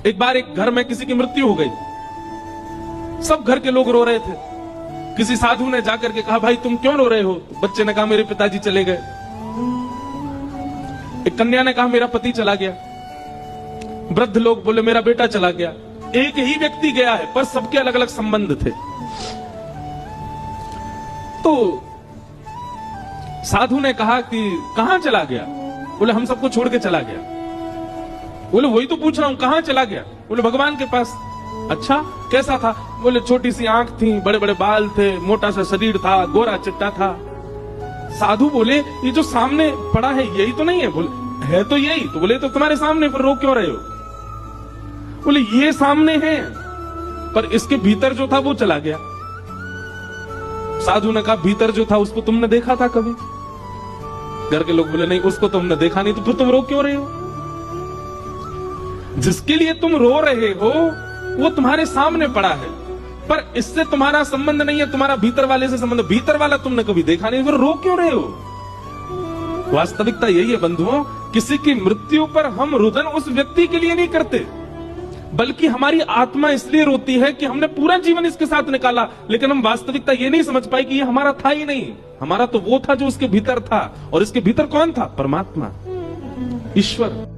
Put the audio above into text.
एक बार एक घर में किसी की मृत्यु हो गई, सब घर के लोग रो रहे थे। किसी साधु ने जाकर के कहा, भाई तुम क्यों रो रहे हो? बच्चे ने कहा, मेरे पिताजी चले गए। एक कन्या ने कहा, मेरा पति चला गया। वृद्ध लोग बोले, मेरा बेटा चला गया। एक ही व्यक्ति गया है, पर सबके अलग अलग संबंध थे। तो साधु ने कहा कि कहां चला गया? बोले, हम सबको छोड़ के चला गया। बोले, वही तो पूछ रहा हूं, कहां चला गया? बोले, भगवान के पास। अच्छा, कैसा था? बोले, छोटी सी आंख थी, बड़े बड़े बाल थे, मोटा सा शरीर था, गोरा चिट्टा था। साधु बोले, ये जो सामने पड़ा है यही तो नहीं है? बोले, है तो यही। तो बोले, तो तुम्हारे सामने, पर रो क्यों रहे हो? बोले, ये सामने है, पर इसके भीतर जो था वो चला गया। साधु ने कहा, भीतर जो था उसको तुमने देखा था कभी? घर के लोग बोले, नहीं, उसको तुमने देखा नहीं। तो फिर तुम रो क्यों रहे हो? जिसके लिए तुम रो रहे हो वो तुम्हारे सामने पड़ा है, पर इससे तुम्हारा संबंध नहीं है, तुम्हारा भीतर वाले से संबंध। भीतर वाला तुमने कभी देखा नहीं, फिर रो क्यों रहे हो? वास्तविकता यही है बंधुओं, किसी की मृत्यु पर हम रुदन उस व्यक्ति के लिए नहीं करते, बल्कि हमारी आत्मा इसलिए रोती है कि हमने पूरा जीवन इसके साथ निकाला, लेकिन हम वास्तविकता ये नहीं समझ पाए कि ये हमारा था ही नहीं। हमारा तो वो था जो उसके भीतर था, और इसके भीतर कौन था? परमात्मा, ईश्वर।